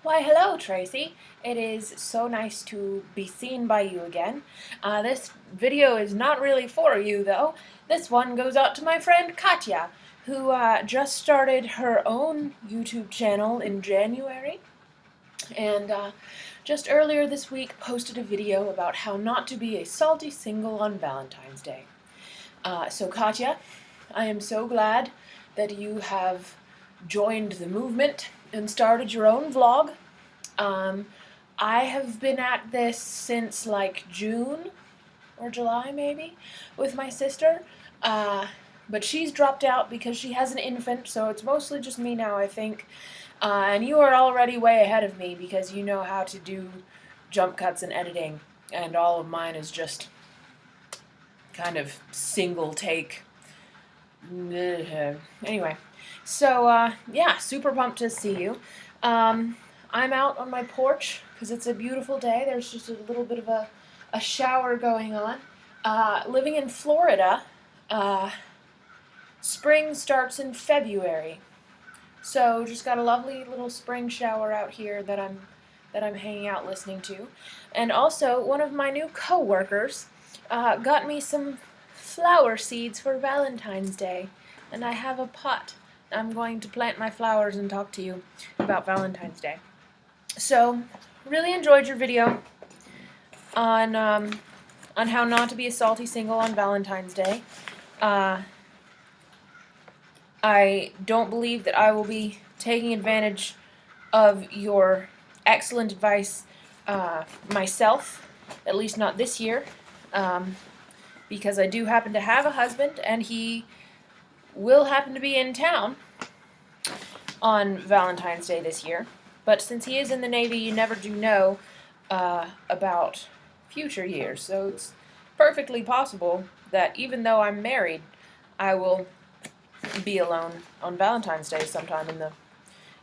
Why, hello, Tracy. It is so nice to be seen by you again. This video is not really for you, though. This one goes out to my friend Katia, who just started her own YouTube channel in January, and just earlier this week posted a video about how not to be a salty single on Valentine's Day. So Katia, I am so glad that you have joined the movement and started your own vlog. I have been at this since like June or July maybe with my sister, but she's dropped out because she has an infant, so it's mostly just me now, I think. And you are already way ahead of me because you know how to do jump cuts and editing, and all of mine is just kind of single take. Anyway, so yeah, super pumped to see you. I'm out on my porch because it's a beautiful day. There's just a little bit of a shower going on. Living in Florida, spring starts in February, so just got a lovely little spring shower out here that I'm hanging out listening to. And also, one of my new co-workers got me some flower seeds for Valentine's Day, and I have a pot. I'm going to plant my flowers and talk to you about Valentine's Day. So, really enjoyed your video on how not to be a salty single on Valentine's Day. I don't believe that I will be taking advantage of your excellent advice myself, at least not this year, because I do happen to have a husband, and he will happen to be in town on Valentine's Day this year. But since he is in the Navy, you never do know about future years, so it's perfectly possible that even though I'm married, I will be alone on Valentine's Day sometime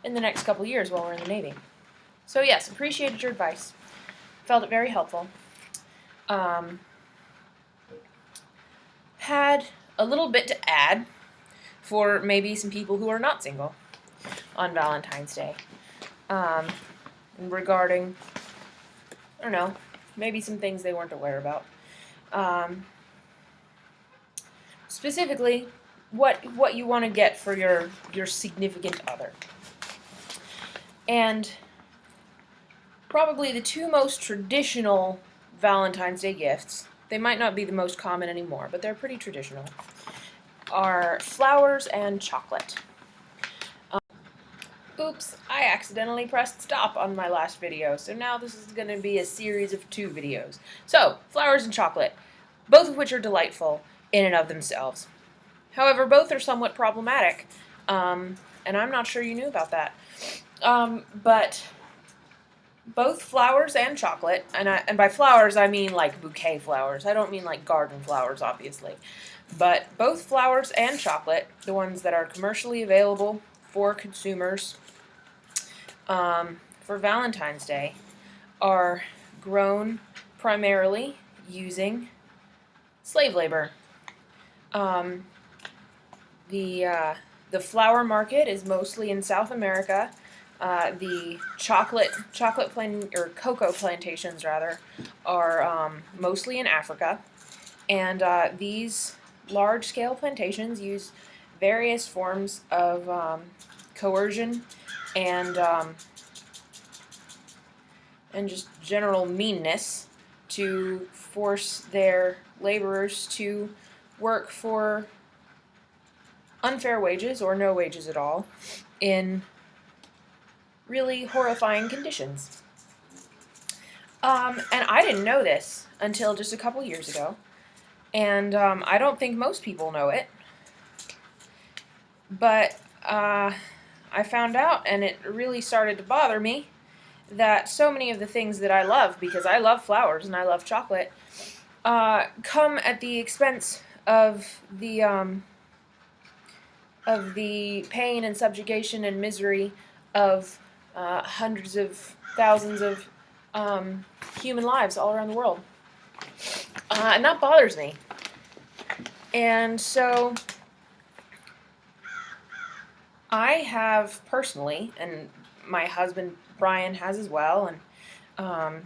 in the next couple years while we're in the Navy. So yes, appreciated your advice. Felt it very helpful. Had a little bit to add for maybe some people who are not single on Valentine's Day. Regarding, I don't know, maybe some things they weren't aware about. Specifically, what you want to get for your significant other. And probably the two most traditional Valentine's Day gifts, they might not be the most common anymore, but they're pretty traditional, are flowers and chocolate. Oops, I accidentally pressed stop on my last video, so now this is going to be a series of 2 videos. So, flowers and chocolate, both of which are delightful in and of themselves. However, both are somewhat problematic, and I'm not sure you knew about that. But both flowers and chocolate, and by flowers I mean like bouquet flowers. I don't mean like garden flowers, obviously. But both flowers and chocolate, the ones that are commercially available for consumers for Valentine's Day, are grown primarily using slave labor. The flower market is mostly in South America. The cocoa plantations rather are mostly in Africa, and these large-scale plantations use various forms of coercion and just general meanness to force their laborers to work for unfair wages or no wages at all in really horrifying conditions. And I didn't know this until just a couple years ago, and I don't think most people know it, but I found out, and it really started to bother me, that so many of the things that I love, because I love flowers and I love chocolate, come at the expense of the pain and subjugation and misery of hundreds of thousands of human lives all around the world. And that bothers me. And so I have personally, and my husband Brian has as well, and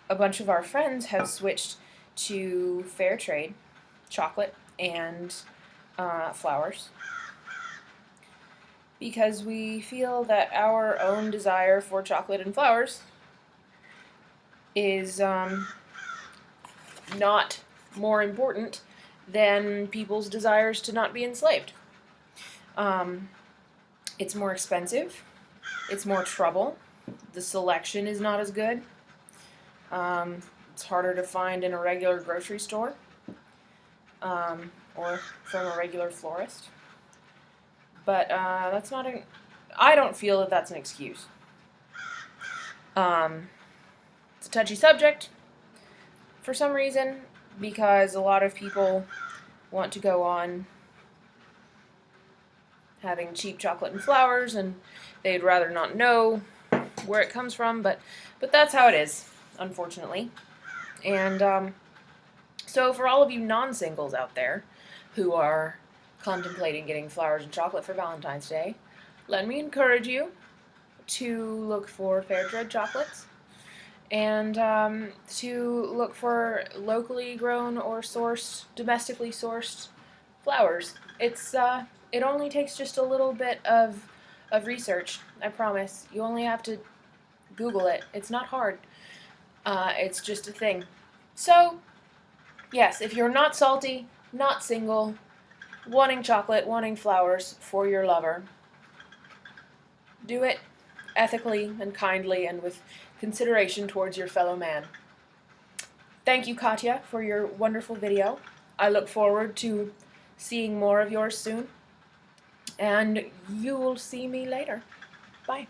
a bunch of our friends have switched to fair trade chocolate and flowers, because we feel that our own desire for chocolate and flowers is not more important than people's desires to not be enslaved. It's more expensive, it's more trouble, the selection is not as good, it's harder to find in a regular grocery store, or from a regular florist. But that's not I don't feel that that's an excuse. It's a touchy subject for some reason, because a lot of people want to go on having cheap chocolate and flowers, and they'd rather not know where it comes from, but that's how it is, unfortunately. And so for all of you non-singles out there who are contemplating getting flowers and chocolate for Valentine's Day, let me encourage you to look for fair trade chocolates, and to look for locally grown or domestically sourced flowers. It only takes just a little bit of research, I promise. You only have to Google it. It's not hard. It's just a thing. So, yes, if you're not salty, not single, wanting chocolate, wanting flowers for your lover, do it ethically and kindly and with consideration towards your fellow man. Thank you, Katia, for your wonderful video. I look forward to seeing more of yours soon, and you will see me later. Bye.